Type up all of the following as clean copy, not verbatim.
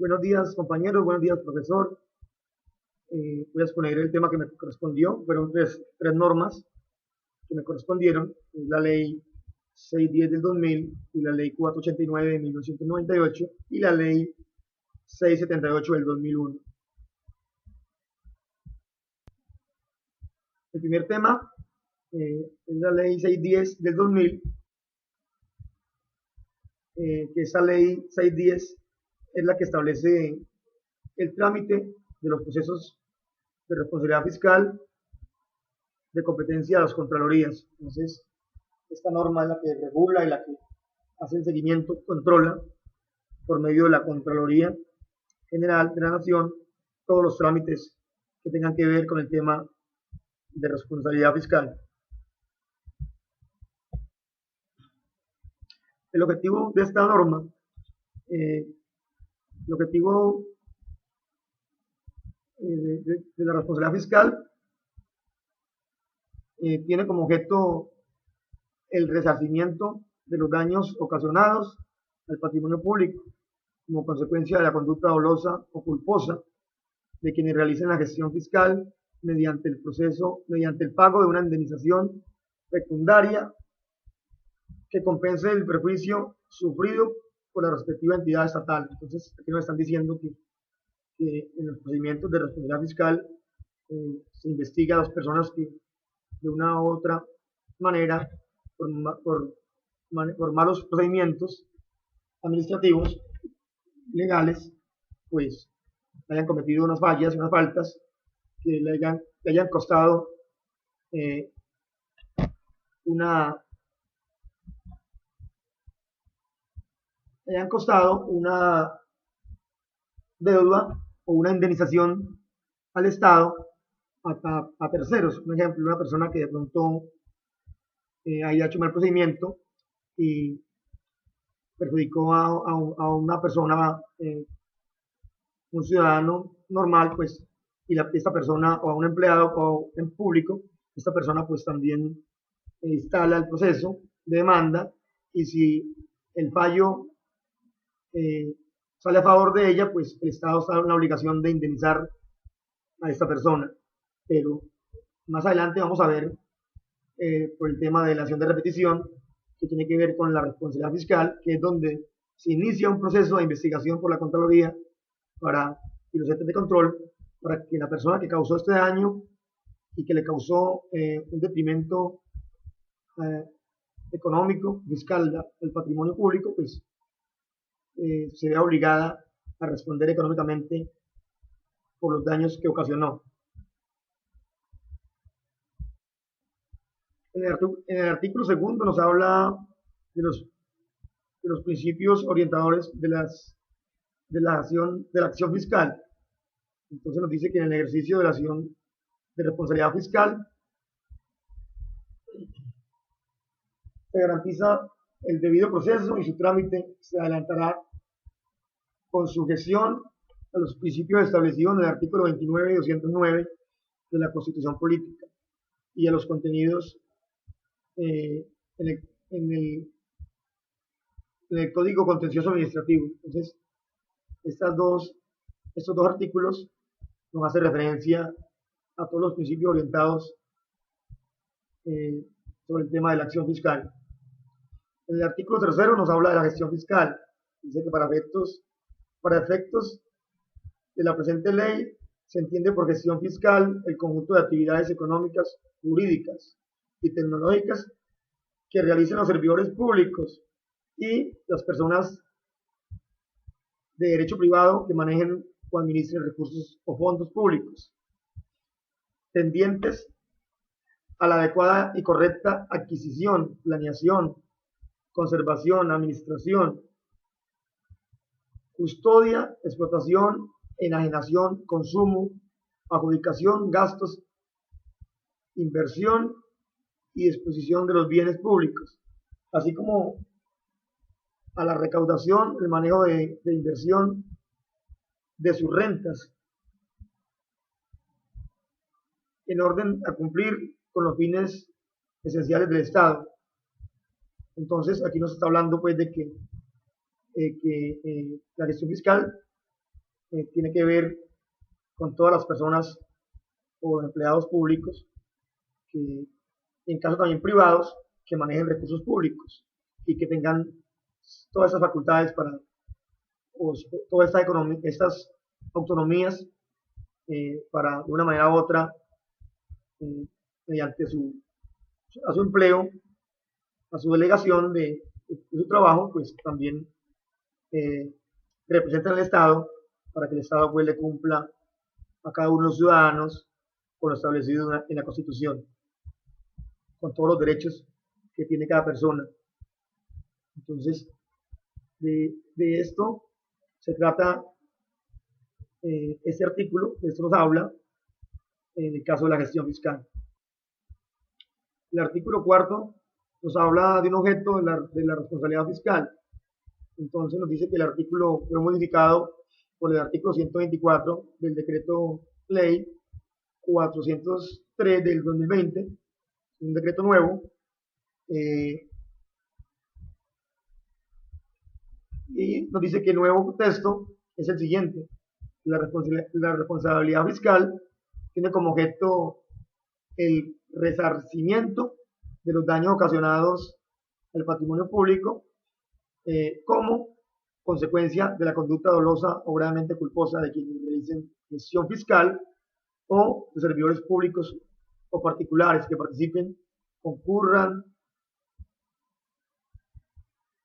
Buenos días, compañeros. Buenos días, profesor. Voy a exponer el tema que me correspondió. Fueron tres normas que me correspondieron. La ley 610 del 2000 y la ley 489 de 1998 y la ley 678 del 2001. El primer tema es la ley 610 del 2000, que esa ley 610 es la que establece el trámite de los procesos de responsabilidad fiscal de competencia de las Contralorías. Entonces, esta norma es la que regula y la que hace el seguimiento, controla por medio de la Contraloría General de la Nación todos los trámites que tengan que ver con el tema de responsabilidad fiscal. El objetivo de esta norma, el objetivo de la responsabilidad fiscal tiene como objeto el resarcimiento de los daños ocasionados al patrimonio público como consecuencia de la conducta dolosa o culposa de quienes realicen la gestión fiscal mediante el pago de una indemnización pecuniaria que compense el perjuicio sufrido por la respectiva entidad estatal. Entonces, aquí nos están diciendo que en los procedimientos de responsabilidad fiscal se investiga a las personas que de una u otra manera, por malos procedimientos administrativos, legales, pues hayan cometido unas fallas, unas faltas que le hayan costado una deuda o una indemnización al Estado a terceros. Un ejemplo, una persona que de pronto haya hecho mal procedimiento y perjudicó a una persona, un ciudadano normal, pues, y esta persona, o a un empleado o en público, esta persona pues también instala el proceso de demanda, y si el fallo sale a favor de ella, pues el Estado está en la obligación de indemnizar a esta persona. Pero más adelante vamos a ver por el tema de la acción de repetición, que tiene que ver con la responsabilidad fiscal, que es donde se inicia un proceso de investigación por la Contraloría y los entes de control para que la persona que causó este daño y que le causó un detrimento económico, fiscal al patrimonio público, pues se vea obligada a responder económicamente por los daños que ocasionó. En el artículo segundo nos habla de los principios orientadores de la acción fiscal. Entonces nos dice que en el ejercicio de la acción de responsabilidad fiscal se garantiza el debido proceso y su trámite se adelantará con sujeción a los principios establecidos en el artículo 29 y 209 de la Constitución Política y a los contenidos en el Código Contencioso Administrativo. Entonces, estos dos artículos nos hacen referencia a todos los principios orientados sobre el tema de la acción fiscal. En el artículo tercero nos habla de la gestión fiscal. Dice que para efectos de la presente ley se entiende por gestión fiscal el conjunto de actividades económicas, jurídicas y tecnológicas que realicen los servidores públicos y las personas de derecho privado que manejen o administren recursos o fondos públicos, tendientes a la adecuada y correcta adquisición, planeación, conservación, administración, custodia, explotación, enajenación, consumo, adjudicación, gastos, inversión y disposición de los bienes públicos, así como a la recaudación, el manejo de inversión de sus rentas, en orden a cumplir con los fines esenciales del Estado. Entonces, aquí nos está hablando pues de que la gestión fiscal tiene que ver con todas las personas o empleados públicos, que en caso también privados, que manejen recursos públicos y que tengan todas esas facultades para, o todas estas autonomías para de una manera u otra, mediante a su empleo, a su delegación de su trabajo, pues también eh, representan al Estado para que el Estado pues le cumpla a cada uno de los ciudadanos con lo establecido en la Constitución, con todos los derechos que tiene cada persona. Entonces, de esto se trata este artículo, de esto nos habla en el caso de la gestión fiscal. El artículo cuarto nos habla de un objeto de la responsabilidad fiscal. Entonces nos dice que el artículo fue modificado por el artículo 124 del decreto ley 403 del 2020, un decreto nuevo, y nos dice que el nuevo texto es el siguiente: la responsabilidad fiscal tiene como objeto el resarcimiento de los daños ocasionados al patrimonio público como consecuencia de la conducta dolosa o gravemente culposa de quienes realicen gestión fiscal o de servidores públicos o particulares que participen, concurran,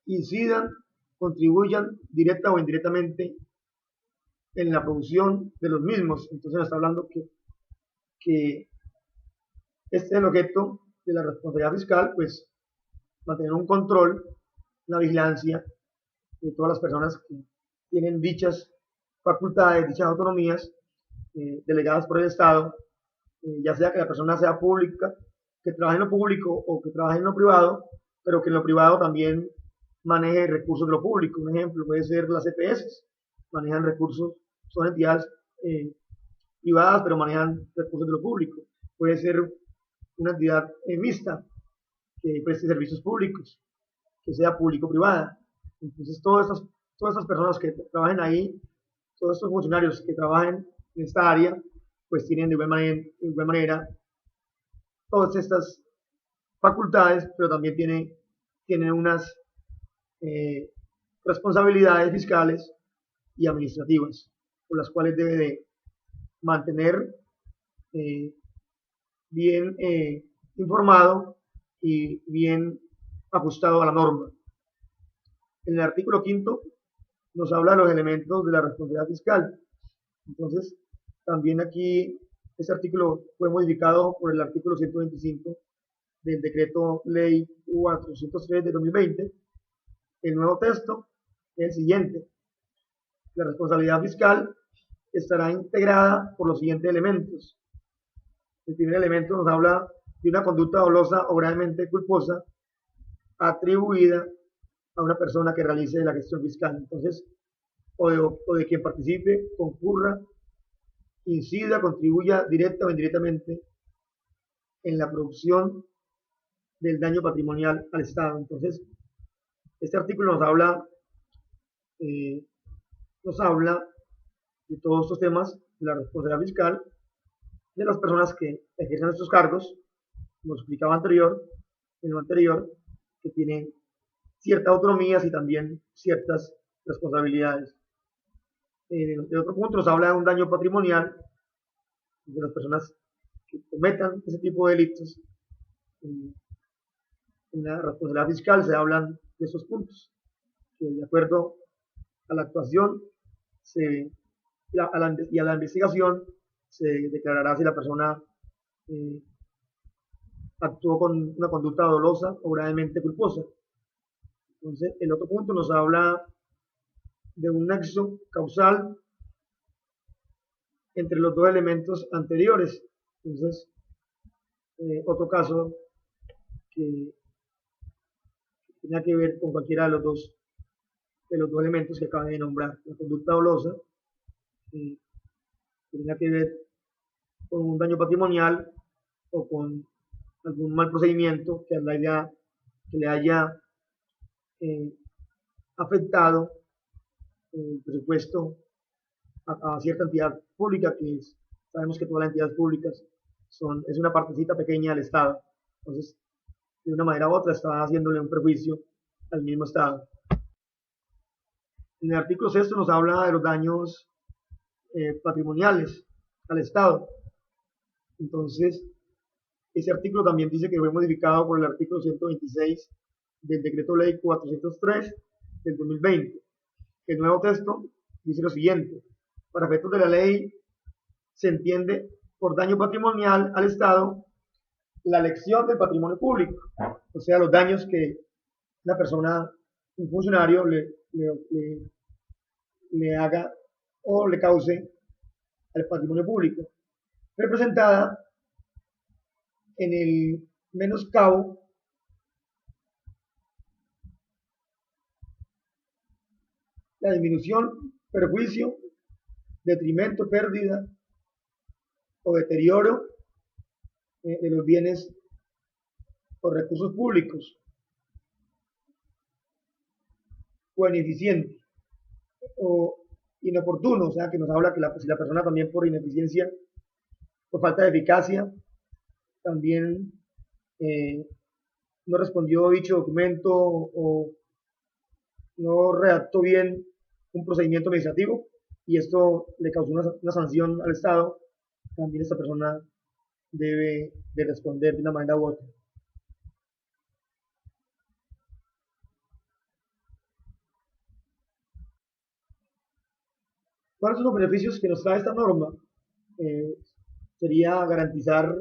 incidan, contribuyan directa o indirectamente en la producción de los mismos. Entonces nos está hablando que este es el objeto de la responsabilidad fiscal, pues mantener un control, una vigilancia de todas las personas que tienen dichas facultades, dichas autonomías delegadas por el Estado, ya sea que la persona sea pública, que trabaje en lo público o que trabaje en lo privado, pero que en lo privado también maneje recursos de lo público. Un ejemplo puede ser las EPS, manejan recursos, son entidades privadas, pero manejan recursos de lo público. Puede ser una entidad mixta que preste servicios públicos, que sea público-privada. Entonces, todas estas personas que trabajen ahí, todos estos funcionarios que trabajen en esta área, pues tienen de igual manera todas estas facultades, pero también tienen unas responsabilidades fiscales y administrativas, por las cuales debe de mantener bien informado y bien ajustado a la norma. En el artículo quinto nos habla de los elementos de la responsabilidad fiscal. Entonces, también aquí este artículo fue modificado por el artículo 125 del decreto ley 403 de 2020. El nuevo texto es el siguiente: la responsabilidad fiscal estará integrada por los siguientes elementos. El primer elemento nos habla de una conducta dolosa o gravemente culposa atribuida a una persona que realice la gestión fiscal. Entonces, o de quien participe, concurra, incida, contribuya directa o indirectamente en la producción del daño patrimonial al Estado. Entonces, este artículo nos habla de todos estos temas de la responsabilidad fiscal de las personas que ejercen estos cargos, como explicaba en lo anterior, que tienen ciertas autonomías y también ciertas responsabilidades. De otro punto nos habla de un daño patrimonial de las personas que cometan ese tipo de delitos. En la responsabilidad fiscal se hablan de esos puntos, que de acuerdo a la actuación y a la investigación se declarará si la persona actuó con una conducta dolosa o gravemente culposa. Entonces, el otro punto nos habla de un nexo causal entre los dos elementos anteriores. Entonces, otro caso que tenga que ver con cualquiera de los dos elementos que acabé de nombrar: la conducta dolosa, que tenga que ver con un daño patrimonial o con algún mal procedimiento que le haya afectado el presupuesto a cierta entidad pública, sabemos que todas las entidades públicas es una partecita pequeña del Estado. Entonces, de una manera u otra está haciéndole un perjuicio al mismo Estado. En el artículo 6 nos habla de los daños patrimoniales al Estado. Entonces, ese artículo también dice que fue modificado por el artículo 126 del Decreto Ley 403 del 2020. El nuevo texto dice lo siguiente: para efectos de la ley se entiende por daño patrimonial al Estado la elección del patrimonio público, o sea, los daños que una persona, un funcionario, le haga o le cause al patrimonio público, representada en el menoscabo la disminución, perjuicio, detrimento, pérdida o deterioro de los bienes o recursos públicos o ineficiente o inoportuno, o sea que nos habla que si la persona también por ineficiencia, por falta de eficacia, también no respondió dicho documento o no redactó bien un procedimiento administrativo y esto le causó una sanción al Estado, también esta persona debe de responder de una manera u otra. ¿Cuáles son los beneficios que nos trae esta norma? Sería garantizar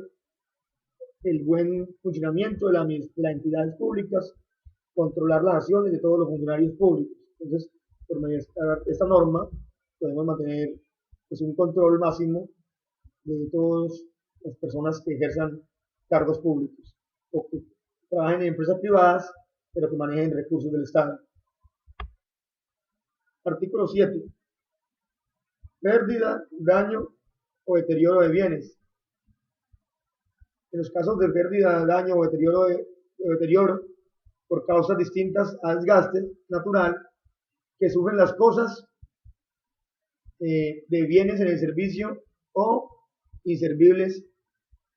el buen funcionamiento de las entidades públicas, controlar las acciones de todos los funcionarios públicos. Entonces, por medio de esta norma, podemos mantener pues, un control máximo de todas las personas que ejerzan cargos públicos o que trabajen en empresas privadas, pero que manejen recursos del Estado. Artículo 7. Pérdida, daño o deterioro de bienes. En los casos de pérdida, daño o deterioro por causas distintas a desgaste natural que sufren las cosas de bienes en el servicio o inservibles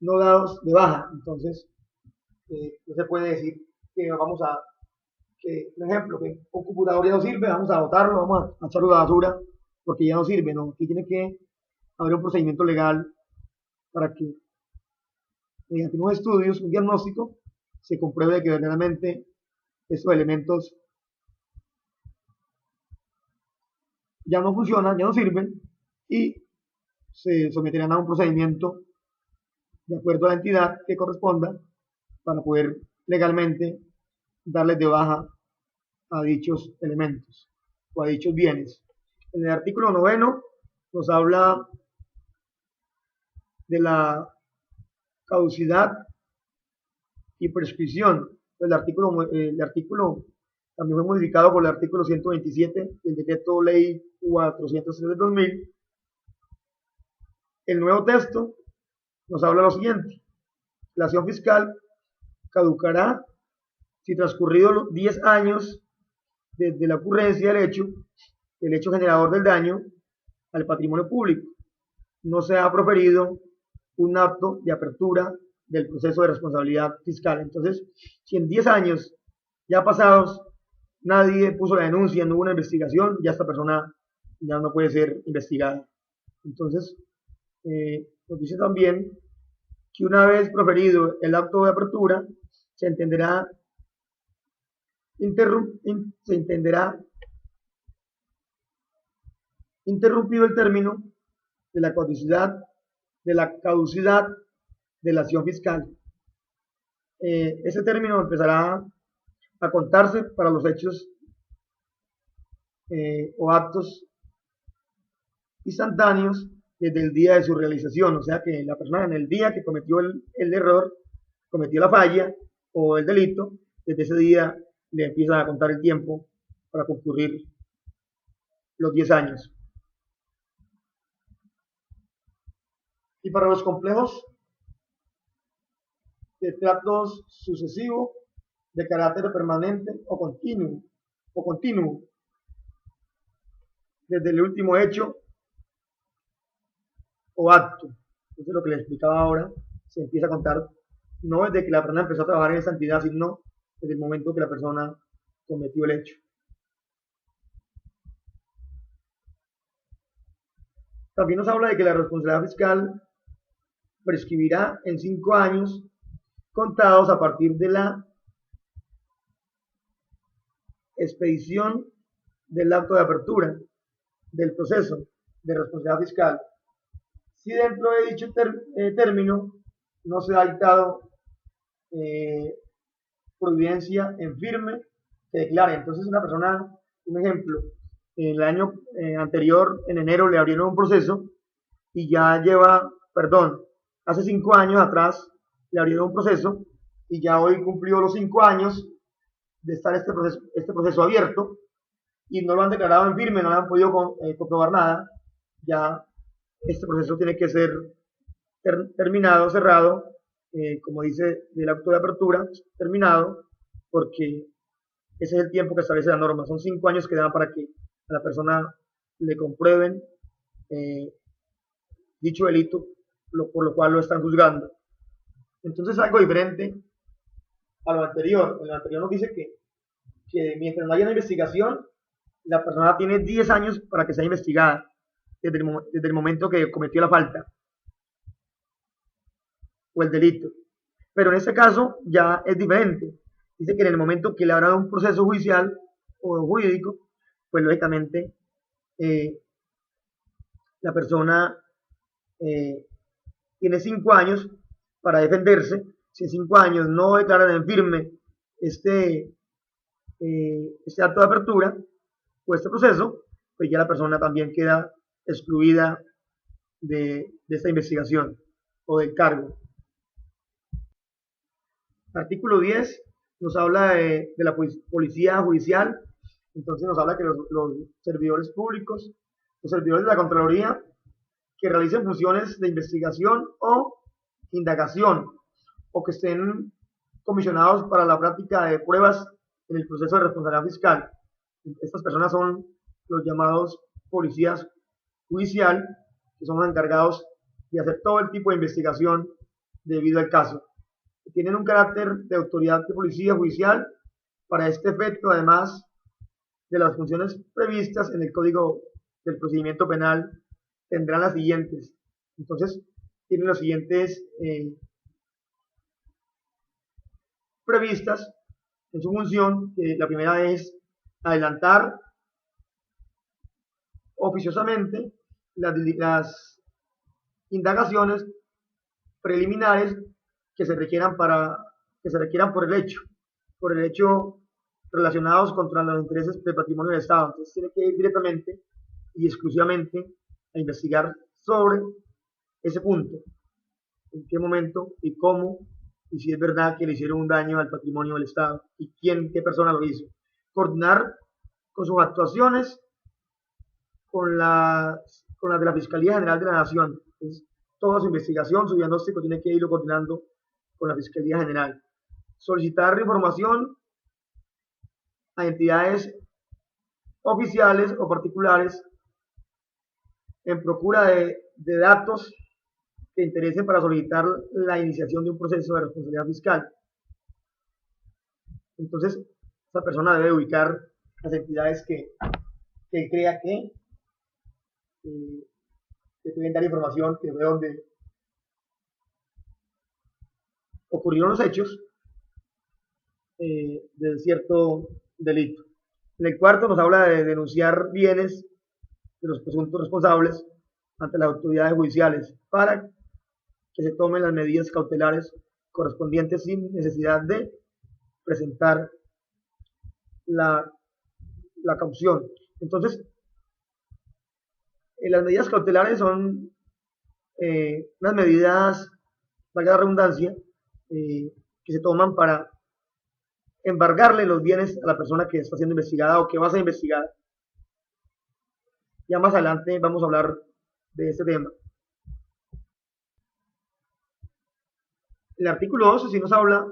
no dados de baja. Entonces, no se puede decir que por ejemplo, que un computador ya no sirve, vamos a botarlo, vamos a echarlo a la basura porque ya no sirve, ¿no? Aquí tiene que haber un procedimiento legal para que mediante unos estudios, un diagnóstico, se compruebe que verdaderamente estos elementos ya no funcionan, ya no sirven y se someterán a un procedimiento de acuerdo a la entidad que corresponda para poder legalmente darles de baja a dichos elementos o a dichos bienes. En el artículo 9 nos habla de la caducidad y prescripción. El artículo también fue modificado por el artículo 127 del Decreto Ley 403 del 2000. El nuevo texto nos habla lo siguiente: la acción fiscal caducará si transcurridos los 10 años desde la ocurrencia del hecho generador del daño al patrimonio público, no se ha proferido un acto de apertura del proceso de responsabilidad fiscal. Entonces, si en 10 años ya pasados nadie puso la denuncia, no hubo una investigación, ya esta persona ya no puede ser investigada. Entonces, nos dice también que una vez proferido el acto de apertura, se entenderá interrumpido el término de la caducidad de la acción fiscal. Ese término empezará a contarse para los hechos o actos instantáneos desde el día de su realización, o sea que la persona en el día que cometió el error, cometió la falla o el delito, desde ese día le empieza a contar el tiempo para concurrir los 10 años. Y para los complejos de tratos sucesivos de carácter permanente o continuo, desde el último hecho o acto. Entonces lo que les explicaba ahora se empieza a contar no desde que la persona empezó a trabajar en esa entidad, sino desde el momento que la persona cometió el hecho. También nos habla de que la responsabilidad fiscal prescribirá en 5 años contados a partir de la expedición del acto de apertura del proceso de responsabilidad fiscal, si dentro de dicho término no se ha dictado providencia en firme que declare. Entonces una persona, un ejemplo, en el año anterior, en enero, le abrieron un proceso y ya lleva, perdón, hace 5 años atrás le abrieron un proceso y ya hoy cumplió los 5 años de estar este proceso abierto y no lo han declarado en firme, no le han podido comprobar nada, ya este proceso tiene que ser terminado, cerrado, como dice el acto de apertura, terminado, porque ese es el tiempo que establece la norma. Son 5 años que dan para que a la persona le comprueben dicho delito, por lo cual lo están juzgando. Entonces algo diferente a lo anterior. En lo anterior nos dice que mientras no haya una investigación, la persona tiene 10 años para que sea investigada desde el momento que cometió la falta o el delito. Pero en este caso ya es diferente. Dice que en el momento que le habrá un proceso judicial o jurídico, pues lógicamente la persona tiene 5 años para defenderse. Si en 5 años no declaran en firme este acto de apertura o este proceso, pues ya la persona también queda excluida de esta investigación o del cargo. Artículo 10 nos habla de la policía judicial. Entonces nos habla que los servidores públicos, los servidores de la Contraloría que realicen funciones de investigación o indagación o que estén comisionados para la práctica de pruebas en el proceso de responsabilidad fiscal. Estas personas son los llamados policías judicial, que son los encargados de hacer todo el tipo de investigación debido al caso. Tienen un carácter de autoridad de policía judicial. Para este efecto, además de las funciones previstas en el Código del Procedimiento Penal, tendrán las siguientes. Entonces, tienen las siguientes previstas en su función. La primera es adelantar oficiosamente las indagaciones preliminares que se requieran por el hecho relacionados contra los intereses del patrimonio del Estado. Entonces tiene que ir directamente y exclusivamente a investigar sobre ese punto, en qué momento y cómo, y si es verdad que le hicieron un daño al patrimonio del Estado y qué persona lo hizo. Coordinar con sus actuaciones con las de la Fiscalía General de la Nación. Entonces, toda su investigación, su diagnóstico tiene que irlo coordinando con la Fiscalía General. Solicitar información a entidades oficiales o particulares en procura de datos que interesen para solicitar la iniciación de un proceso de responsabilidad fiscal. Entonces, esa persona debe ubicar las entidades que crea que pueden dar información de dónde ocurrieron los hechos de cierto delito. En el cuarto nos habla de denunciar bienes de los presuntos responsables ante las autoridades judiciales para que se tomen las medidas cautelares correspondientes sin necesidad de presentar la caución. Entonces, las medidas cautelares son unas medidas, valga la redundancia, que se toman para embargarle los bienes a la persona que está siendo investigada o que va a ser investigada. Ya más adelante vamos a hablar de este tema. El artículo 12 sí nos habla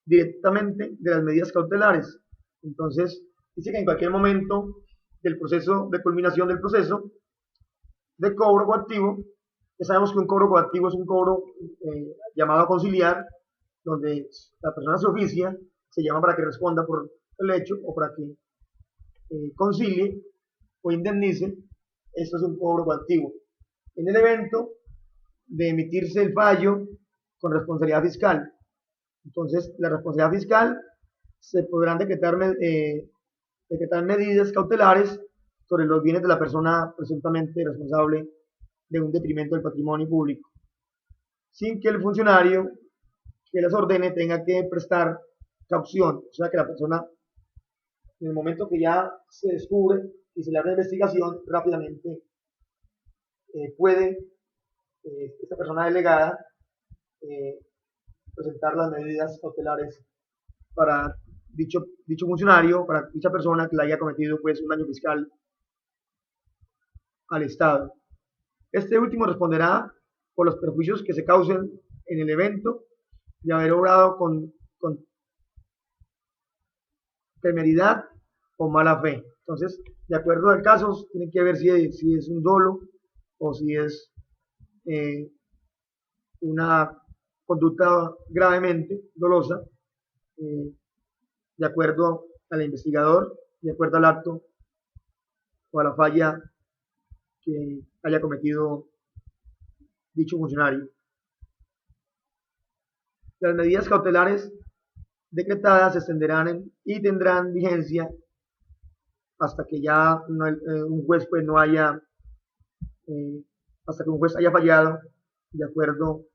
directamente de las medidas cautelares. Entonces, dice que en cualquier momento del proceso de culminación del proceso de cobro coactivo, Ya sabemos que un cobro coactivo es un cobro llamado a conciliar, donde la persona se oficia, se llama para que responda por el hecho o para que concilie o indemnice. Esto es un cobro coactivo. En el evento de emitirse el fallo con responsabilidad fiscal, entonces la responsabilidad fiscal se podrán decretar medidas cautelares sobre los bienes de la persona presuntamente responsable de un detrimento del patrimonio público, sin que el funcionario que las ordene tenga que prestar caución, o sea que la persona, en el momento que ya se descubre y se le abre la investigación, rápidamente puede esta persona delegada eh, presentar las medidas cautelares para dicho funcionario, para dicha persona que le haya cometido pues un daño fiscal al Estado. Este último responderá por los perjuicios que se causen en el evento de haber obrado con temeridad o mala fe. Entonces, de acuerdo al caso, tiene que ver si es un dolo o si es una conducta gravemente dolosa, de acuerdo al investigador, de acuerdo al acto o a la falla que haya cometido dicho funcionario. Las medidas cautelares decretadas se extenderán y tendrán vigencia hasta que ya un juez pues no haya, hasta que un juez haya fallado, de acuerdo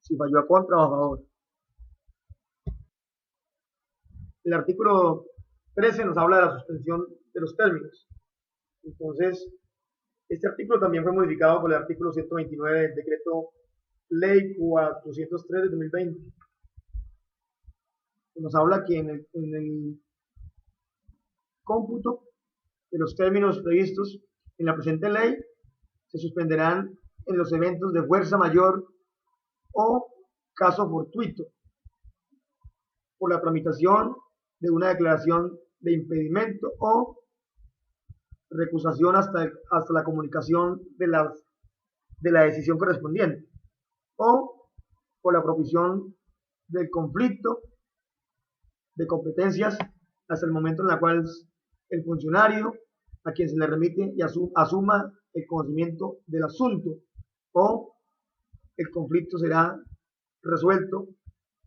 si falló a contra o a favor. El artículo 13 nos habla de la suspensión de los términos. Entonces, este artículo también fue modificado por el artículo 129 del decreto ley 403 de 2020. Nos habla que en el cómputo de los términos previstos en la presente ley se suspenderán en los eventos de fuerza mayor o caso fortuito por la tramitación de una declaración de impedimento o recusación hasta la comunicación de la decisión correspondiente o por la provisión del conflicto de competencias hasta el momento en el cual el funcionario a quien se le remite y asuma el conocimiento del asunto o el conflicto será resuelto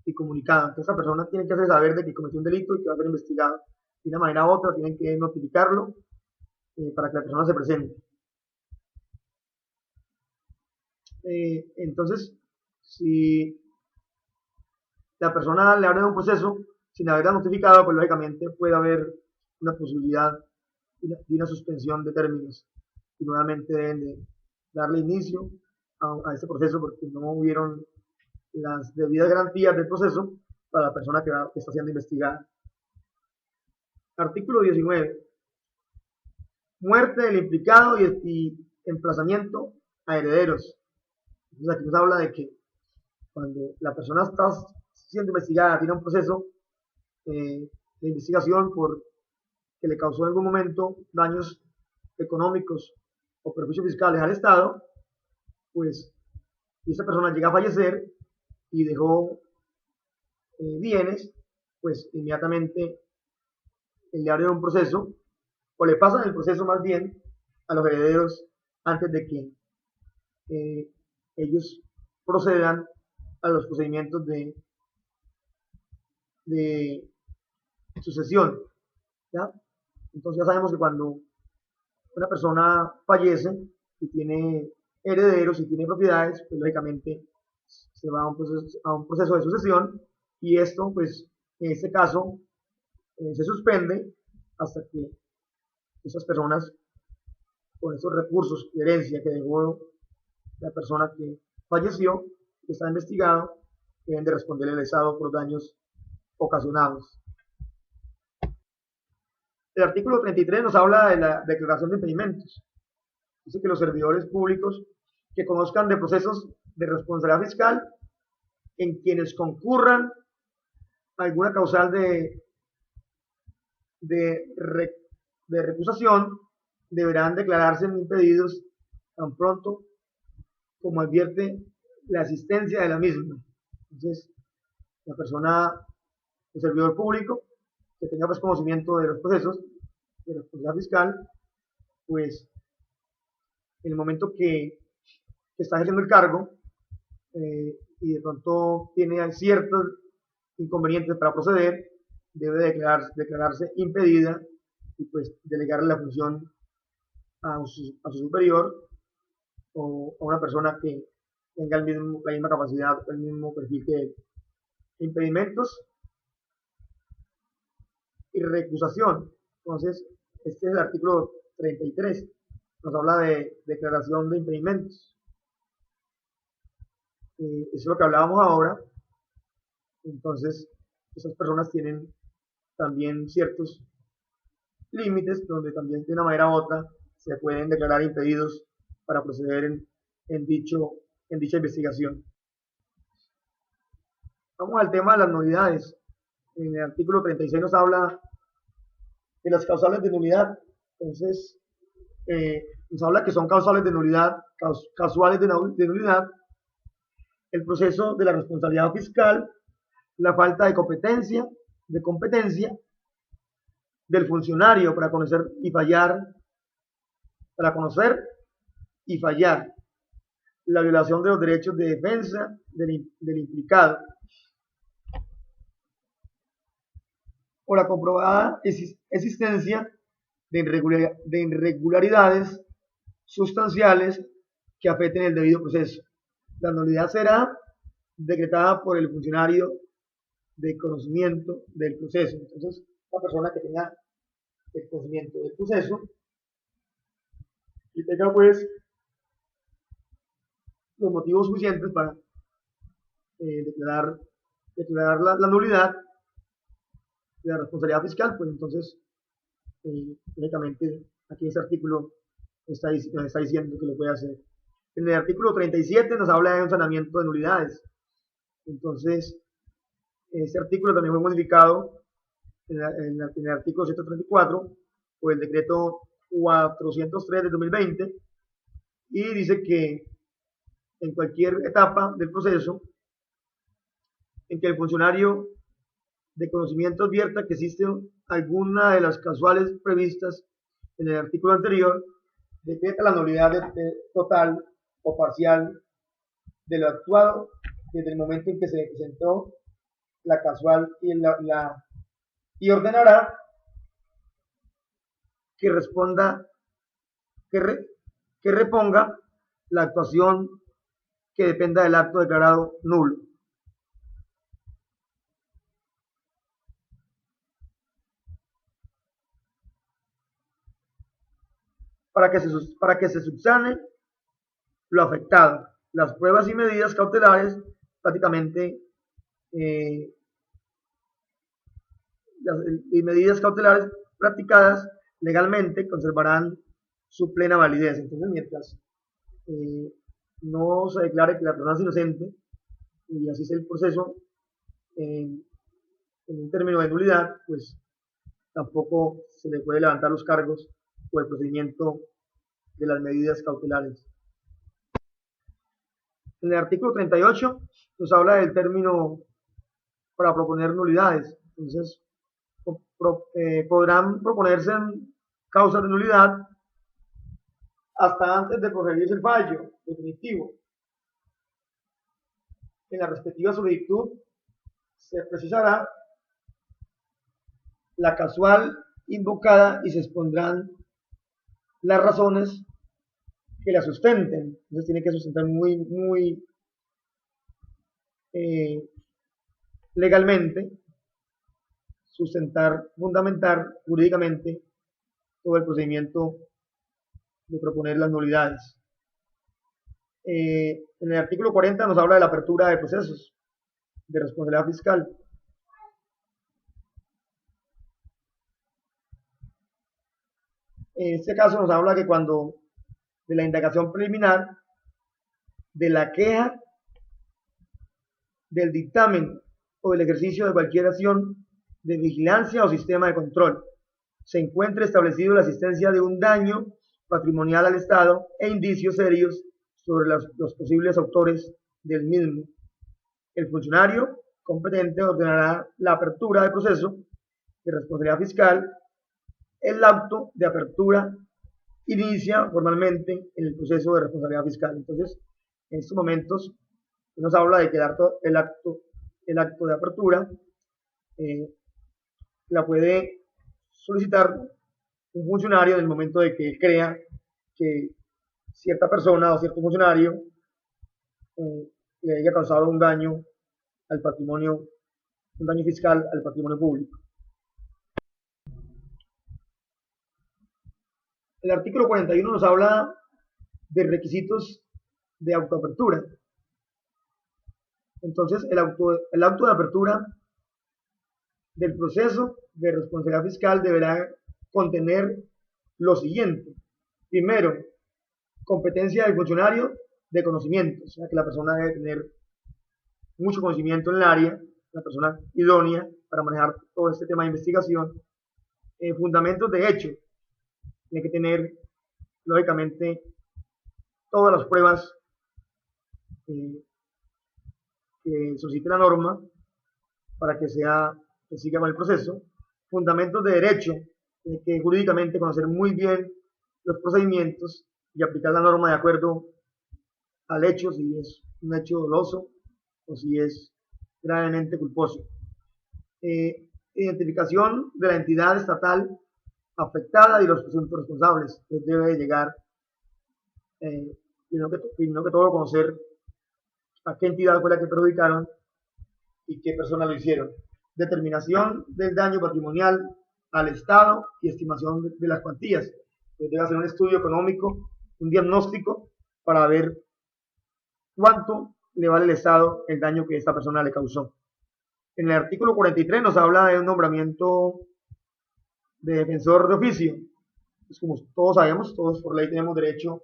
y comunicado. Entonces, esa persona tiene que hacer saber de que cometió un delito y que va a ser investigado. De una manera u otra tienen que notificarlo para que la persona se presente. Entonces, si la persona le abre un proceso sin haberla notificado, pues lógicamente puede haber una posibilidad de una suspensión de términos y nuevamente deben de darle inicio a este proceso porque no hubieron las debidas garantías del proceso para la persona que está siendo investigada. Artículo 19. Muerte del implicado y emplazamiento a herederos. Entonces aquí nos habla de que cuando la persona está siendo investigada, tiene un proceso de investigación por que le causó en algún momento daños económicos o perjuicios fiscales al Estado, pues si esa persona llega a fallecer y dejó bienes, pues inmediatamente le abren un proceso o le pasan el proceso más bien a los herederos antes de que ellos procedan a los procedimientos de sucesión, ¿ya? Entonces ya sabemos que cuando una persona fallece y tiene herederos y tiene propiedades, pues lógicamente se va a un proceso de sucesión y esto, pues en este caso, se suspende hasta que esas personas, con esos recursos de herencia que dejó la persona que falleció, que está investigado, deben de responderle al Estado por daños ocasionados. El artículo 33 nos habla de la declaración de impedimentos. Dice que los servidores públicos que conozcan de procesos de responsabilidad fiscal en quienes concurran alguna causal de recusación deberán declararse impedidos tan pronto como advierte la existencia de la misma. Entonces, la persona, el servidor público, que tenga pues conocimiento de los procesos de responsabilidad fiscal, pues en el momento que está ejerciendo el cargo y de pronto tiene ciertos inconvenientes para proceder, debe declararse impedida y pues delegarle la función a su superior o a una persona que tenga la misma capacidad, el mismo perfil que él. Impedimentos y recusación. Entonces, este es el artículo 33. Nos habla de declaración de impedimentos. Eso es lo que hablábamos ahora. Entonces, esas personas tienen también ciertos límites donde también de una manera u otra se pueden declarar impedidos para proceder en dicha investigación. Vamos al tema de las nulidades. En el artículo 36 nos habla de las causales de nulidad. Entonces, nos habla que son causales de nulidad, casuales de nulidad, el proceso de la responsabilidad fiscal, la falta de competencia del funcionario para conocer y fallar, la violación de los derechos de defensa del implicado, o la comprobada existencia de irregularidades sustanciales que afecten el debido proceso. La nulidad será decretada por el funcionario de conocimiento del proceso. Entonces, la persona que tenga el conocimiento del proceso y tenga pues los motivos suficientes para declarar la nulidad de la responsabilidad fiscal, pues entonces, únicamente aquí este artículo nos está diciendo que lo puede hacer. En el artículo 37 nos habla de un sanamiento de nulidades. Entonces, este artículo también fue modificado en el artículo 134 por el decreto 403 de 2020 y dice que en cualquier etapa del proceso en que el funcionario de conocimiento advierta que existe alguna de las causales previstas en el artículo anterior, decreta la nulidad total o parcial de lo actuado desde el momento en que se presentó la causal y ordenará que reponga la actuación que dependa del acto declarado nulo. Para que se subsane lo afectado. Las pruebas y medidas cautelares prácticamente las medidas cautelares practicadas legalmente conservarán su plena validez. Entonces, mientras no se declare que la persona es inocente y así es el proceso en un término de nulidad, pues tampoco se le puede levantar los cargos o el procedimiento de las medidas cautelares. En el artículo 38 nos habla del término para proponer nulidades. Entonces, podrán proponerse causas de nulidad hasta antes de proferirse el fallo definitivo. En la respectiva solicitud se precisará la causal invocada y se expondrán las razones que la sustenten. Entonces tiene que sustentar muy legalmente, fundamentar jurídicamente todo el procedimiento de proponer las nulidades. En el artículo 40 nos habla de la apertura de procesos de responsabilidad fiscal. En este caso nos habla que cuando de la indagación preliminar, de la queja, del dictamen o del ejercicio de cualquier acción de vigilancia o sistema de control, se encuentre establecido la existencia de un daño patrimonial al Estado e indicios serios sobre los posibles autores del mismo. El funcionario competente ordenará la apertura del proceso de responsabilidad fiscal. El acto de apertura inicia formalmente en el proceso de responsabilidad fiscal. Entonces, en estos momentos nos habla de que el acto de apertura la puede solicitar un funcionario en el momento de que crea que cierta persona o cierto funcionario le haya causado un daño al patrimonio, un daño fiscal al patrimonio público. El artículo 41 nos habla de requisitos de autoapertura. Entonces, el acto de apertura del proceso de responsabilidad fiscal deberá contener lo siguiente. Primero, competencia del funcionario de conocimiento, o sea que la persona debe tener mucho conocimiento en el área, la persona idónea para manejar todo este tema de investigación. Fundamentos de hecho, tiene que tener lógicamente todas las pruebas que solicite la norma para que siga con el proceso. Fundamentos de derecho, tiene que jurídicamente conocer muy bien los procedimientos y aplicar la norma de acuerdo al hecho, si es un hecho doloso o si es gravemente culposo. Identificación de la entidad estatal afectada y los presuntos responsables. Entonces debe llegar, primero que todo, conocer a qué entidad fue la que perjudicaron y qué personas lo hicieron. Determinación del daño patrimonial al Estado y estimación de las cuantías. Entonces debe hacer un estudio económico, un diagnóstico para ver cuánto le vale al Estado el daño que esta persona le causó. En el artículo 43 nos habla de un nombramiento de defensor de oficio. Pues como todos sabemos, todos por ley tenemos derecho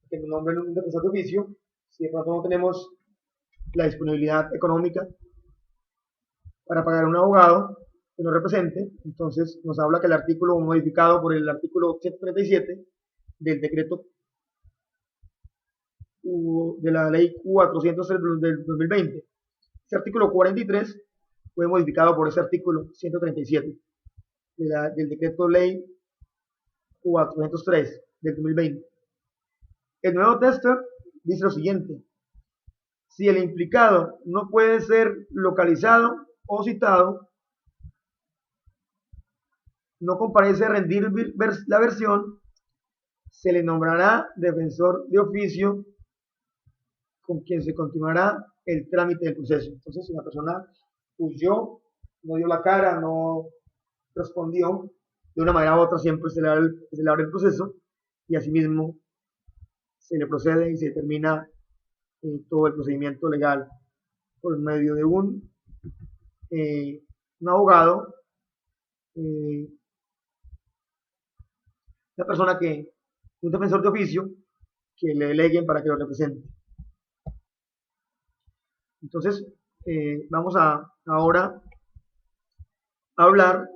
a que nos nombren un defensor de oficio. Si de pronto no tenemos la disponibilidad económica para pagar a un abogado que nos represente, entonces nos habla que el artículo modificado por el artículo 137 del decreto de la ley 403 del 2020. Este artículo 43 fue modificado por ese artículo 137 del decreto ley 403 del 2020. El nuevo texto dice lo siguiente: si el implicado no puede ser localizado o citado, no comparece a rendir la versión, se le nombrará defensor de oficio con quien se continuará el trámite del proceso. Entonces, si la persona huyó, no dio la cara, no respondió, de una manera u otra siempre se le abre el proceso y asimismo se le procede y se termina todo el procedimiento legal por medio de un abogado, una persona un defensor de oficio que le deleguen para que lo represente. Entonces, vamos ahora a hablar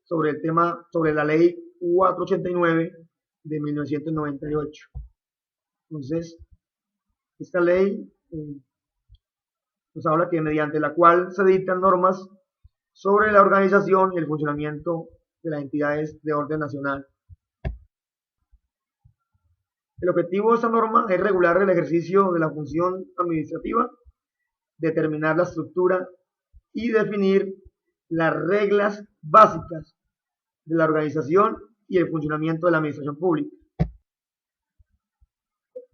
sobre el tema, sobre la ley 489 de 1998. Entonces, esta ley nos habla que mediante la cual se dictan normas sobre la organización y el funcionamiento de las entidades de orden nacional. El objetivo de esta norma es regular el ejercicio de la función administrativa, determinar la estructura y definir las reglas básicas de la organización y el funcionamiento de la administración pública.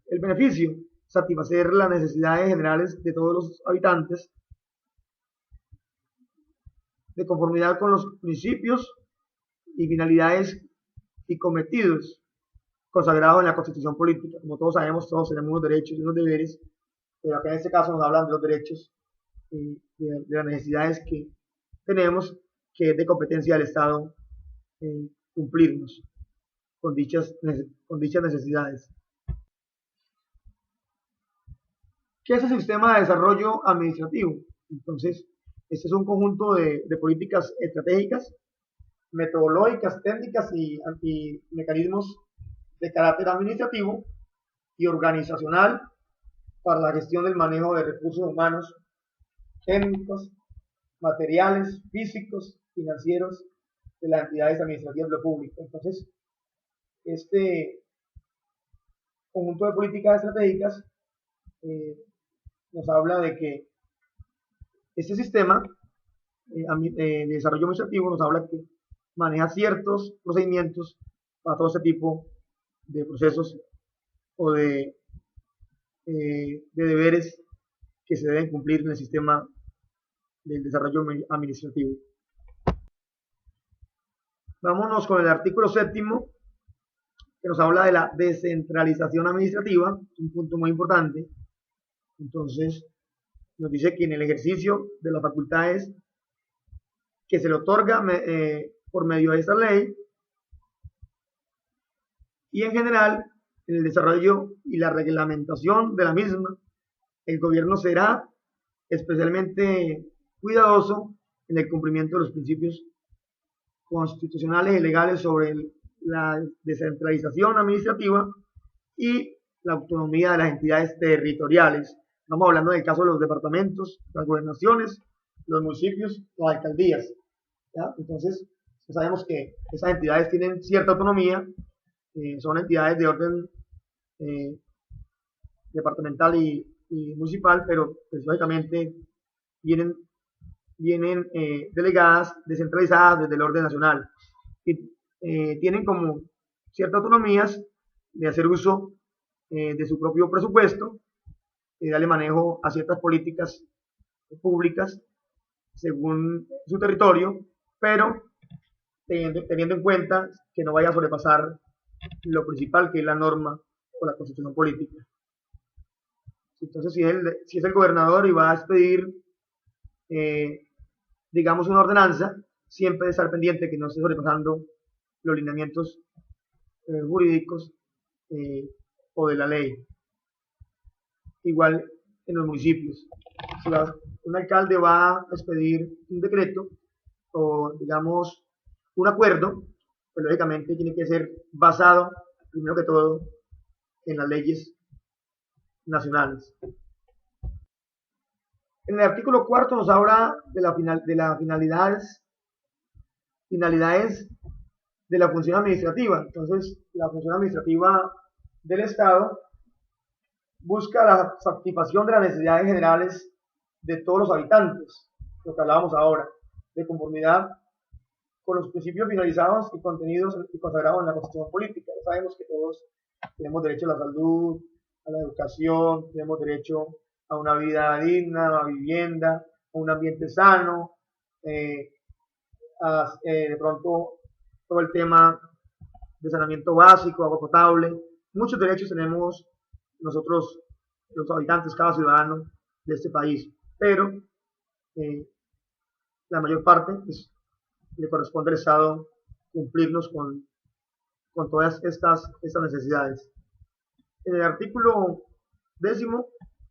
El beneficio: satisfacer las necesidades generales de todos los habitantes de conformidad con los principios y finalidades y cometidos consagrados en la Constitución política. Como todos sabemos, todos tenemos unos derechos y unos deberes, pero acá en este caso nos hablan de los derechos, de las necesidades que tenemos, que es de competencia del Estado cumplirnos con dichas necesidades. ¿Qué es el sistema de desarrollo administrativo? Entonces, este es un conjunto de políticas estratégicas, metodológicas, técnicas y mecanismos de carácter administrativo y organizacional para la gestión del manejo de recursos humanos, técnicos, materiales, físicos, financieros de las entidades administrativas de lo público. Entonces, este conjunto de políticas estratégicas nos habla de que este sistema de desarrollo administrativo nos habla que maneja ciertos procedimientos para todo este tipo de procesos o de deberes que se deben cumplir en el sistema del desarrollo administrativo. Vámonos con el artículo 7º, que nos habla de la descentralización administrativa, un punto muy importante. Entonces, nos dice que en el ejercicio de las facultades que se le otorga por medio de esta ley y en general en el desarrollo y la reglamentación de la misma, el gobierno será especialmente cuidadoso en el cumplimiento de los principios constitucionales y legales sobre la descentralización administrativa y la autonomía de las entidades territoriales. Estamos hablando del caso de los departamentos, las gobernaciones, los municipios, las alcaldías. ¿Ya? Entonces, sabemos que esas entidades tienen cierta autonomía, son entidades de orden departamental y municipal, pero pues, lógicamente vienen delegadas, descentralizadas desde el orden nacional. Y tienen como ciertas autonomías de hacer uso de su propio presupuesto y darle manejo a ciertas políticas públicas según su territorio, pero teniendo en cuenta que no vaya a sobrepasar lo principal, que es la norma o la constitución política. Entonces, si es el gobernador y va a expedir, digamos, una ordenanza, siempre estar pendiente que no esté sobrepasando los lineamientos jurídicos o de la ley. Igual en los municipios. Si un alcalde va a expedir un decreto o, digamos, un acuerdo, pues lógicamente tiene que ser basado, primero que todo, en las leyes nacionales. En el artículo 4 nos habla de las finalidades de la función administrativa. Entonces, la función administrativa del Estado busca la satisfacción de las necesidades generales de todos los habitantes, lo que hablábamos ahora, de conformidad con los principios finalizados y contenidos y consagrados en la Constitución Política. Ya sabemos que todos tenemos derecho a la salud, a la educación, tenemos derecho a una vida digna, a una vivienda, a un ambiente sano, de pronto todo el tema de saneamiento básico, agua potable. Muchos derechos tenemos nosotros, los habitantes, cada ciudadano de este país, pero la mayor parte pues, le corresponde al Estado cumplirnos con todas estas necesidades. En el artículo 10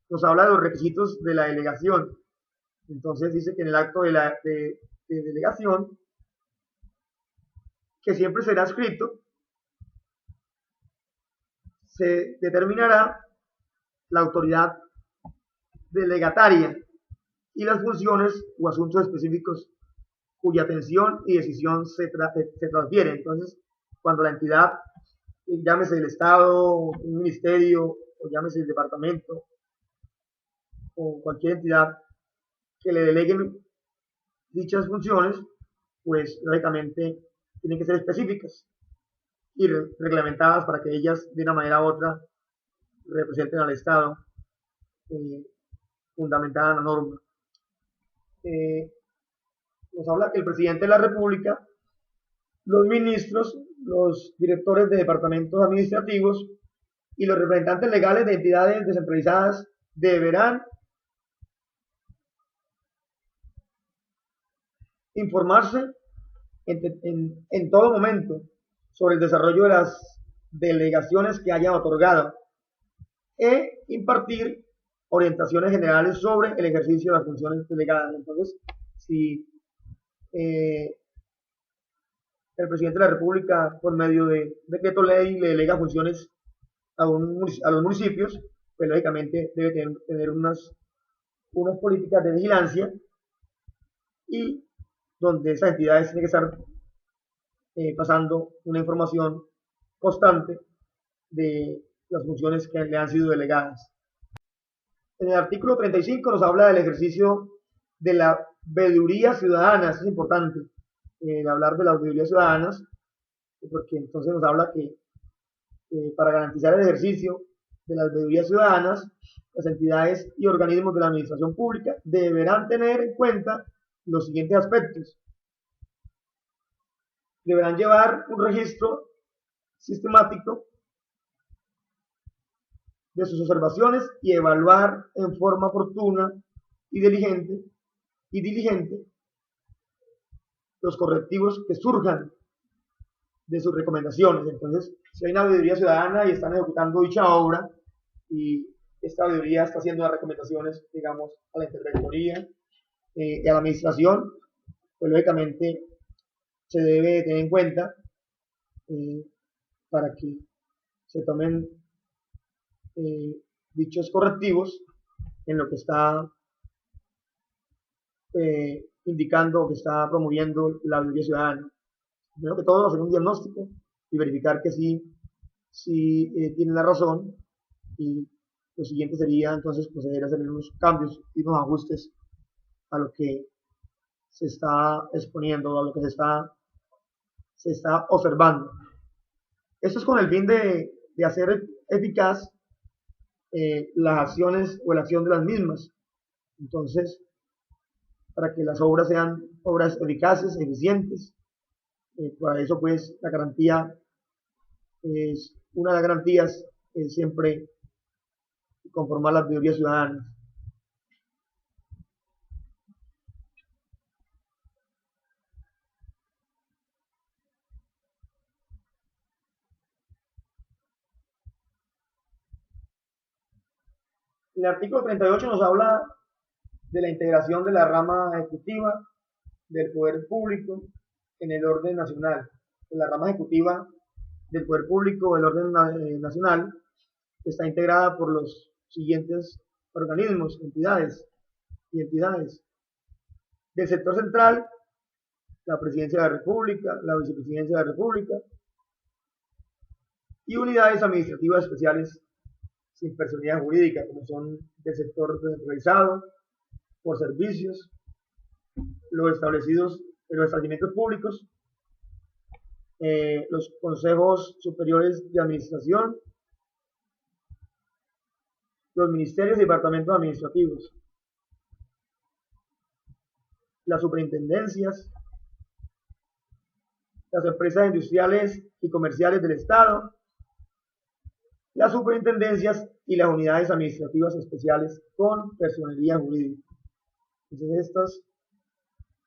nos habla de los requisitos de la delegación. Entonces dice que en el acto de delegación, que siempre será escrito, se determinará la autoridad delegataria y las funciones o asuntos específicos cuya atención y decisión se transfieren. Entonces, cuando la entidad, llámese el Estado, un ministerio, o llámese el departamento, o cualquier entidad que le deleguen dichas funciones, pues lógicamente tienen que ser específicas y reglamentadas para que ellas de una manera u otra representen al Estado fundamentada en la norma. Nos habla que el presidente de la República, los ministros, los directores de departamentos administrativos y los representantes legales de entidades descentralizadas deberán informarse en todo momento sobre el desarrollo de las delegaciones que hayan otorgado e impartir orientaciones generales sobre el ejercicio de las funciones delegadas. Entonces, si el presidente de la República, por medio de decreto ley, le delega funciones a los municipios, pues lógicamente debe tener unas políticas de vigilancia y donde esas entidades tienen que estar pasando una información constante de las funciones que le han sido delegadas. En el artículo 35 nos habla del ejercicio de la veeduría ciudadana. Esto es importante, hablar de las veedurías ciudadanas, porque entonces nos habla que para garantizar el ejercicio de las veedurías ciudadanas, las entidades y organismos de la administración pública deberán tener en cuenta los siguientes aspectos. Deberán llevar un registro sistemático de sus observaciones y evaluar en forma oportuna y diligente los correctivos que surjan de sus recomendaciones. Entonces, si hay una veeduría ciudadana y están ejecutando dicha obra y esta veeduría está haciendo las recomendaciones, digamos, a la interventoría y a la administración, pues lógicamente se debe tener en cuenta para que se tomen dichos correctivos en lo que está indicando o que está promoviendo la veeduría ciudadana. Primero que todo, hacer un diagnóstico y verificar que sí tienen la razón, y lo siguiente sería entonces proceder a hacer unos cambios y unos ajustes a lo que se está exponiendo, a lo que se está observando. Esto es con el fin de hacer eficaz las acciones o la acción de las mismas. Entonces, para que las obras sean obras eficaces, eficientes, para eso pues la garantía es una de las garantías, siempre conformar las veedurías ciudadanas. El artículo 38 nos habla de la integración de la rama ejecutiva del poder público en el orden nacional. La rama ejecutiva del poder público del orden nacional está integrada por los siguientes organismos, entidades y entidades. Del sector central, la Presidencia de la República, la Vicepresidencia de la República y unidades administrativas especiales sin personalidad jurídica, como son del sector descentralizado, por servicios, los establecidos en los establecimientos públicos, los consejos superiores de administración, los ministerios y departamentos administrativos, las superintendencias, las empresas industriales y comerciales del Estado, las superintendencias y las unidades administrativas especiales con personería jurídica. Entonces estas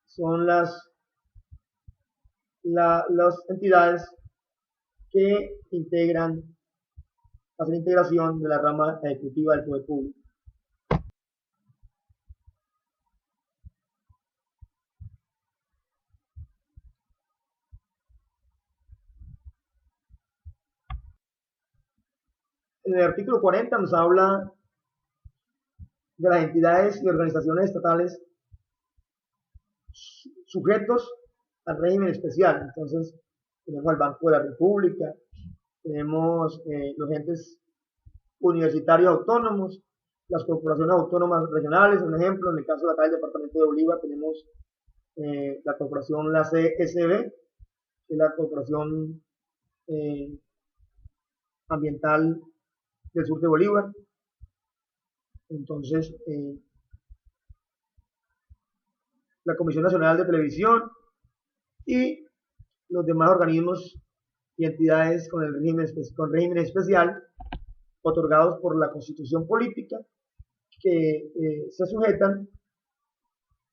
son las entidades que hacen integración de la rama ejecutiva del poder público. En el artículo 40 nos habla de las entidades y organizaciones estatales sujetos al régimen especial. Entonces, tenemos al Banco de la República, tenemos los entes universitarios autónomos, las corporaciones autónomas regionales. Un ejemplo, en el caso de acá del departamento de Bolívar, tenemos la corporación, la CSB, que es la Corporación Ambiental del Sur de Bolívar. Entonces, la Comisión Nacional de Televisión y los demás organismos y entidades con régimen especial otorgados por la Constitución Política, que se sujetan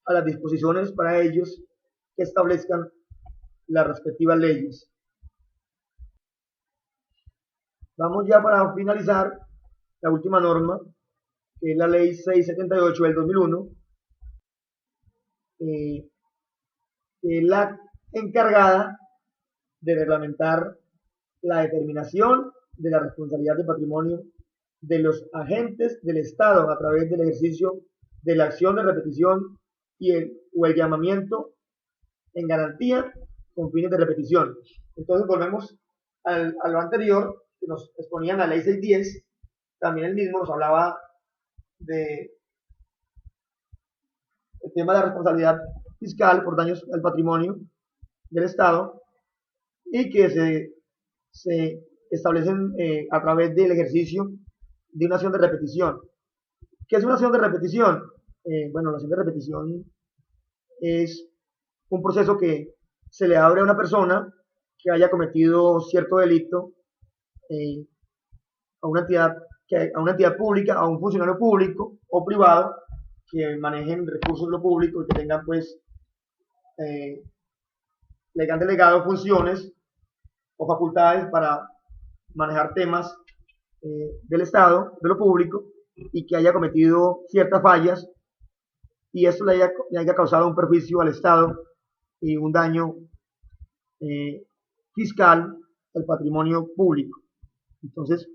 a las disposiciones para ellos que establezcan las respectivas leyes. Vamos ya para finalizar la última norma, que es la Ley 678 del 2001, que es la encargada de reglamentar la determinación de la responsabilidad de patrimonio de los agentes del Estado a través del ejercicio de la acción de repetición o el llamamiento en garantía con fines de repetición. Entonces volvemos a lo anterior que nos exponía la ley 610. También el mismo nos hablaba de el tema de la responsabilidad fiscal por daños al patrimonio del Estado y que se establecen a través del ejercicio de una acción de repetición. ¿Qué es una acción de repetición? Bueno, la acción de repetición es un proceso que se le abre a una persona que haya cometido cierto delito a una entidad pública, a un funcionario público o privado que manejen recursos de lo público y que tengan pues le hayan delegado funciones o facultades para manejar temas del Estado, de lo público, y que haya cometido ciertas fallas y esto le haya causado un perjuicio al Estado y un daño fiscal al patrimonio público. Entonces,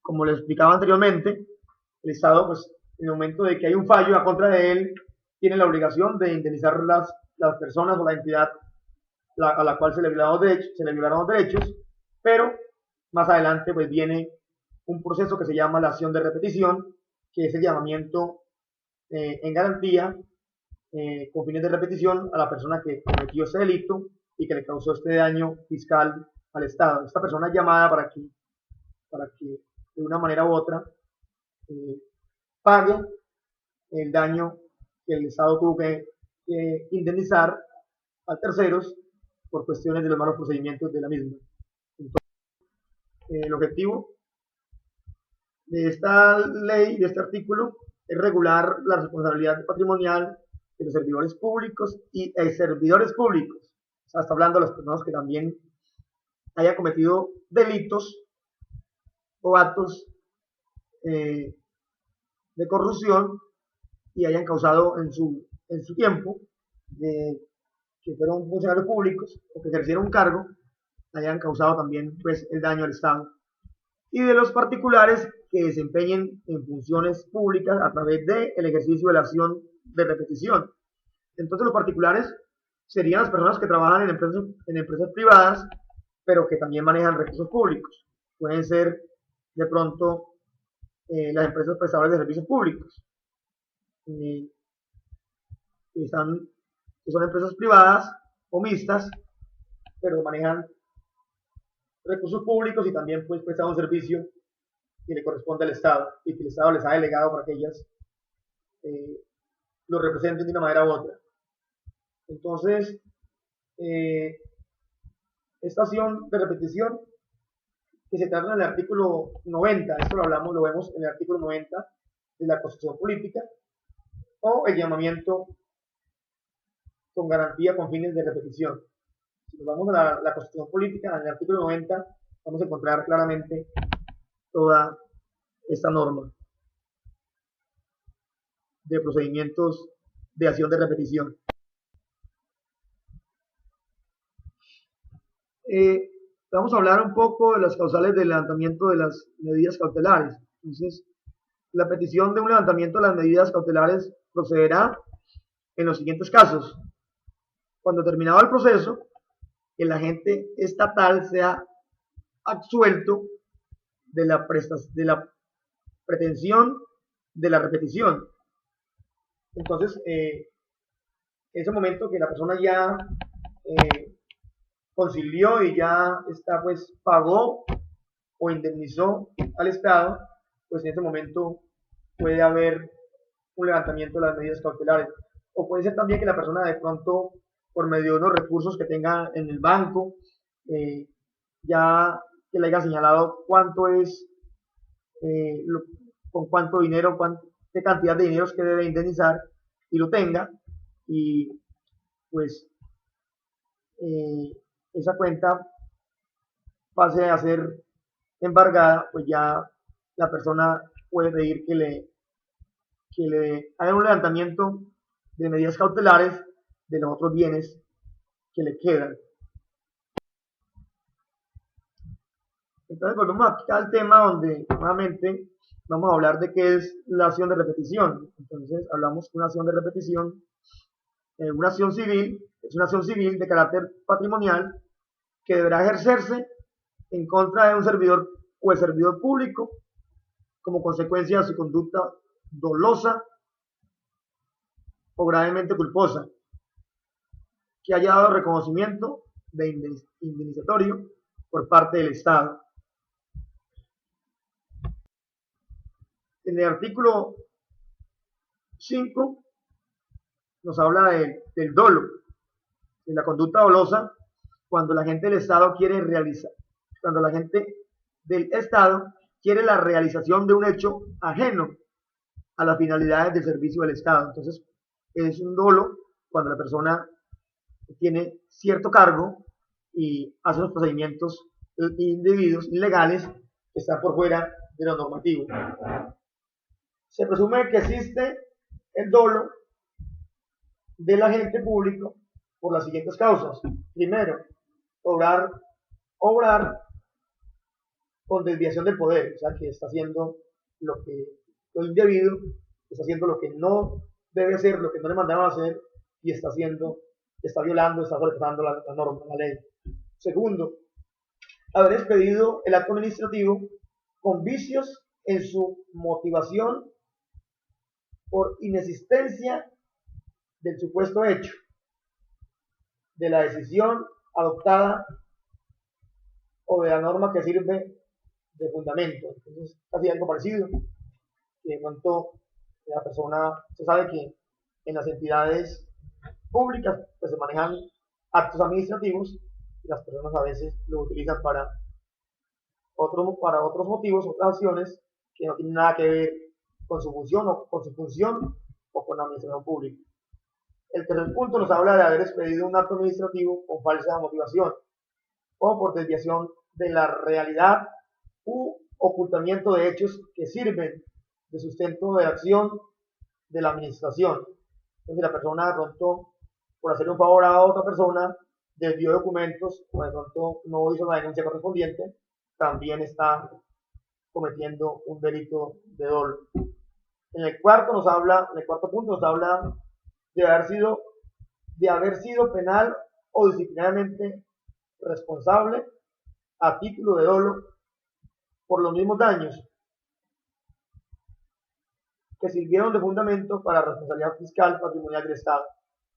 como les explicaba anteriormente, el Estado, pues, en el momento de que hay un fallo a contra de él, tiene la obligación de indemnizar las personas o la entidad a la cual se le violaron los derechos, pero más adelante pues viene un proceso que se llama la acción de repetición, que es el llamamiento en garantía con fines de repetición a la persona que cometió ese delito y que le causó este daño fiscal al Estado. Esta persona es llamada para que de una manera u otra pague el daño que el Estado tuvo que indemnizar a terceros por cuestiones de los malos procedimientos de la misma. Entonces, el objetivo de esta ley, de este artículo, es regular la responsabilidad patrimonial de los servidores públicos y servidores públicos. O sea, está hablando de las personas que también hayan cometido delitos o actos de corrupción y hayan causado en su tiempo que fueron funcionarios públicos o que ejercieron un cargo, hayan causado también pues el daño al Estado. Y de los particulares que desempeñen en funciones públicas a través del ejercicio de la acción de repetición. Entonces los particulares serían las personas que trabajan en empresas privadas, pero que también manejan recursos públicos. Pueden ser de pronto las empresas prestadoras de servicios públicos, que son empresas privadas o mixtas, pero manejan recursos públicos y también pues prestan un servicio que le corresponde al Estado y que el Estado les ha delegado para que ellas lo representen de una manera u otra. Entonces, esta acción de repetición que se trata en el artículo 90, esto lo vemos en el artículo 90 de la Constitución Política, o el llamamiento con garantía con fines de repetición. Si nos vamos a la Constitución Política, en el artículo 90, vamos a encontrar claramente toda esta norma de procedimientos de acción de repetición. Vamos a hablar un poco de las causales del levantamiento de las medidas cautelares. Entonces, la petición de un levantamiento de las medidas cautelares procederá en los siguientes casos. Cuando terminado el proceso, el agente estatal sea absuelto de la pretensión de la repetición. Entonces, ese momento que la persona ya concilió y ya está, pues, pagó o indemnizó al Estado, pues en ese momento puede haber un levantamiento de las medidas cautelares. O puede ser también que la persona de pronto, por medio de unos recursos que tenga en el banco, ya que le haya señalado cuánto es, con cuánto dinero, qué cantidad de dinero es que debe indemnizar y lo tenga, y pues esa cuenta pase a ser embargada, pues ya la persona puede pedir que le hagan un levantamiento de medidas cautelares de los otros bienes que le quedan. Entonces volvemos aquí al tema donde nuevamente vamos a hablar de qué es la acción de repetición. Entonces hablamos de una acción de repetición. Una acción civil es una acción civil de carácter patrimonial que deberá ejercerse en contra de un servidor o el servidor público como consecuencia de su conducta dolosa o gravemente culposa, que haya dado reconocimiento de indemnizatorio por parte del Estado. En el artículo 5 nos habla del dolo, de la conducta dolosa, cuando la gente del Estado quiere realizar, cuando la gente del Estado quiere la realización de un hecho ajeno a las finalidades del servicio del Estado. Entonces, es un dolo cuando la persona tiene cierto cargo y hace unos procedimientos indebidos, ilegales, que están por fuera de lo normativo. Se presume que existe el dolo del agente público por las siguientes causas. Primero, obrar con desviación del poder, o sea, que está haciendo lo indebido, está haciendo lo que no debe hacer, lo que no le mandaron a hacer, y está violando, está sobrepasando la norma, la ley. Segundo, haber expedido el acto administrativo con vicios en su motivación por inexistencia del supuesto hecho, de la decisión adoptada o de la norma que sirve de fundamento. Entonces, casi algo parecido, que de pronto la persona, se sabe que en las entidades públicas pues se manejan actos administrativos y las personas a veces lo utilizan para otros motivos, otras acciones que no tienen nada que ver con su función o con la administración pública. El tercer punto nos habla de haber expedido un acto administrativo con falsa motivación o por desviación de la realidad u ocultamiento de hechos que sirven de sustento de la acción de la administración. Entonces la persona de pronto, por hacer un favor a otra persona, desvió documentos o de pronto no hizo la denuncia correspondiente, también está cometiendo un delito de dolo. En el cuarto punto nos habla de haber sido penal o disciplinariamente responsable a título de dolo por los mismos daños que sirvieron de fundamento para la responsabilidad fiscal patrimonial del Estado.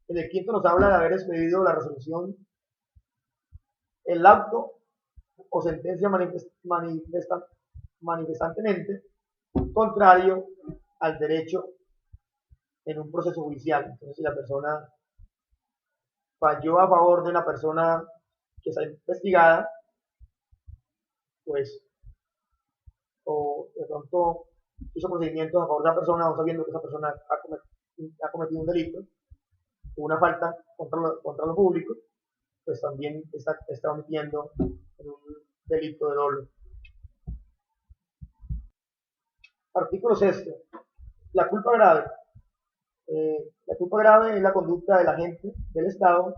En el quinto nos habla de haber expedido la resolución, el acto o sentencia manifestantemente contrario al derecho en un proceso judicial. Entonces, si la persona falló a favor de una persona que está investigada, pues, o de pronto hizo procedimientos a favor de la persona, aún sabiendo que esa persona ha cometido un delito, una falta contra lo público, pues también está omitiendo en un delito de dolo. Artículo 6. La culpa grave. La culpa grave es la conducta del agente del Estado.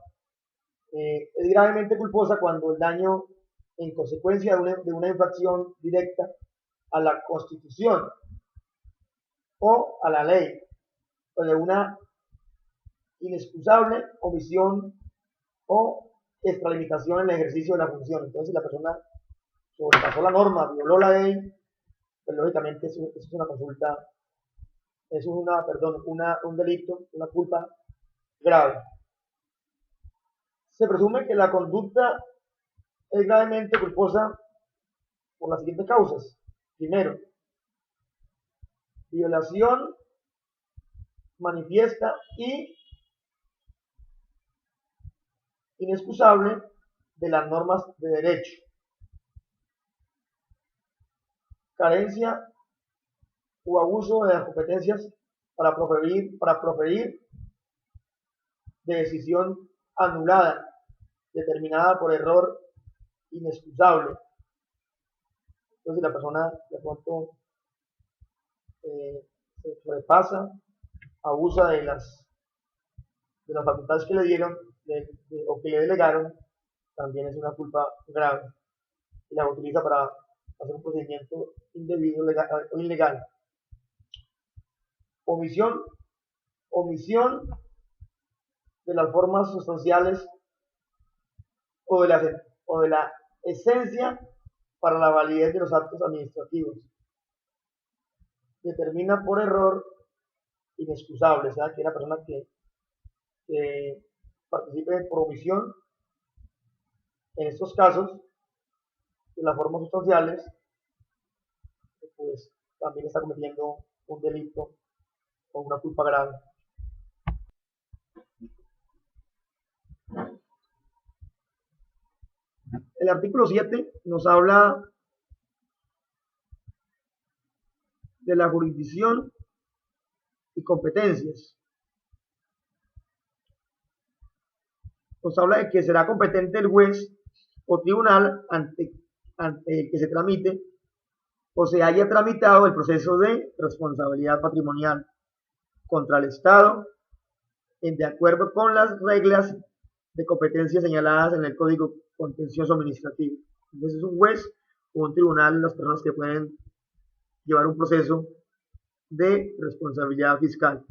Es gravemente culposa cuando el daño en consecuencia de una infracción directa a la Constitución o a la ley, o de una inexcusable omisión o extralimitación en el ejercicio de la función. Entonces, si la persona sobrepasó la norma, violó la ley, pues lógicamente eso es una consulta, un delito, una culpa grave. Se presume que la conducta es gravemente culposa por las siguientes causas. Primero, violación manifiesta y inexcusable de las normas de derecho. Carencia o abuso de las competencias para proferir de decisión anulada, determinada por error inexcusable. Entonces, la persona de pronto se sobrepasa, abusa de las facultades que le dieron o que le delegaron, también es una culpa grave y la utiliza para hacer un procedimiento indebido o ilegal. Omisión de las formas sustanciales o de la esencia para la validez de los actos administrativos. Determina por error inexcusable, o sea, que la persona que participe por omisión en estos casos de las formas sustanciales, pues también está cometiendo un delito o una culpa grave. El artículo 7 nos habla de la jurisdicción y competencias. Nos habla de que será competente el juez o tribunal ante el que se tramite o se haya tramitado el proceso de responsabilidad patrimonial contra el Estado de acuerdo con las reglas de competencia señaladas en el Código Contencioso Administrativo. Entonces es un juez o un tribunal las personas que pueden llevar un proceso de responsabilidad fiscal.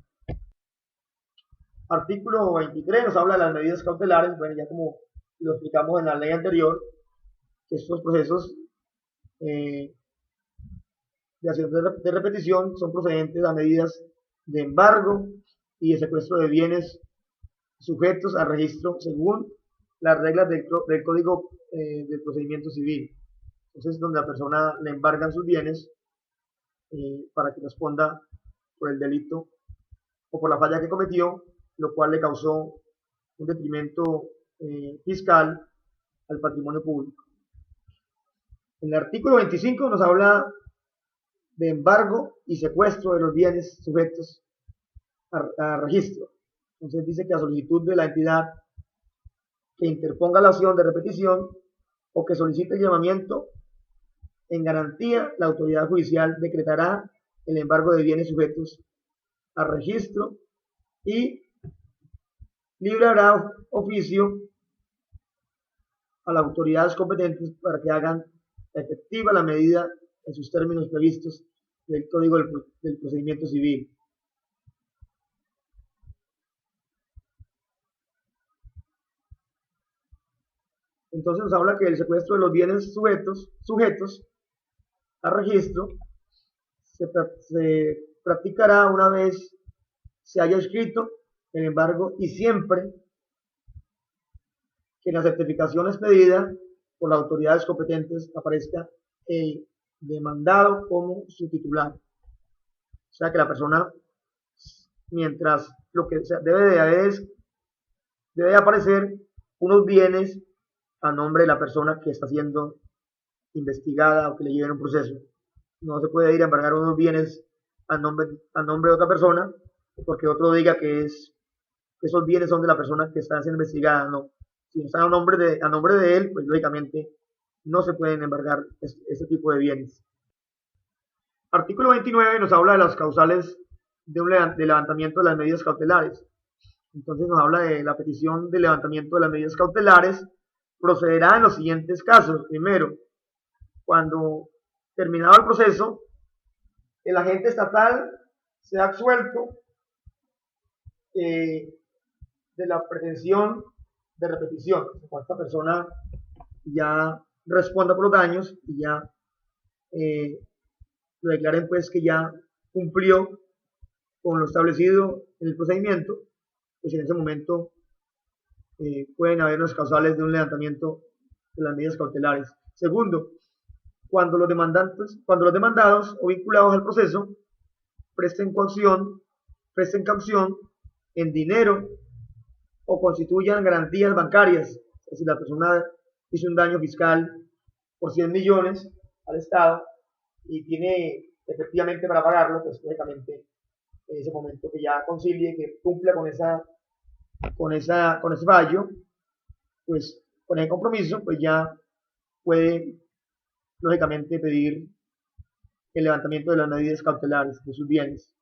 Artículo 23 nos habla de las medidas cautelares. Bueno, ya como lo explicamos en la ley anterior, que estos procesos de acción de repetición son procedentes a medidas de embargo y de secuestro de bienes sujetos a registro según las reglas del Código del Procedimiento Civil. Entonces, donde la persona le embargan sus bienes para que responda por el delito o por la falla que cometió, lo cual le causó un detrimento fiscal al patrimonio público. En el artículo 25 nos habla de embargo y secuestro de los bienes sujetos a registro. Entonces dice que a solicitud de la entidad que interponga la acción de repetición o que solicite el llamamiento en garantía, la autoridad judicial decretará el embargo de bienes sujetos a registro y librará oficio a las autoridades competentes para que hagan efectiva la medida en sus términos previstos del Código del Procedimiento Civil. Entonces nos habla que el secuestro de los bienes sujetos a registro se practicará una vez se haya escrito el embargo y siempre que en la certificación expedida por las autoridades competentes aparezca el demandado como su titular. O sea que la persona, mientras lo que debe de haber es, debe aparecer unos bienes a nombre de la persona que está siendo investigada o que le lleven un proceso. No se puede ir a embargar unos bienes a nombre de otra persona porque otro diga que esos bienes son de la persona que está siendo investigada. No. Si están a nombre de él, pues lógicamente no se pueden embargar este tipo de bienes. Artículo 29 nos habla de las causales de levantamiento de las medidas cautelares. Entonces nos habla de la petición de levantamiento de las medidas cautelares. Procederá en los siguientes casos. Primero, cuando terminado el proceso, el agente estatal sea absuelto de la pretensión de repetición. Cuando esta persona ya responda por los daños y ya lo declaren pues que ya cumplió con lo establecido en el procedimiento, pues en ese momento pueden haber unas causales de un levantamiento de las medidas cautelares. Segundo, cuando los demandados o vinculados al proceso presten caución en dinero o constituyan garantías bancarias. Es decir, la persona hizo un daño fiscal por 100 millones al Estado y tiene efectivamente para pagarlo, pues lógicamente en ese momento que ya concilie, que cumpla con ese fallo, pues con el compromiso, pues ya puede lógicamente pedir el levantamiento de las medidas cautelares de sus bienes.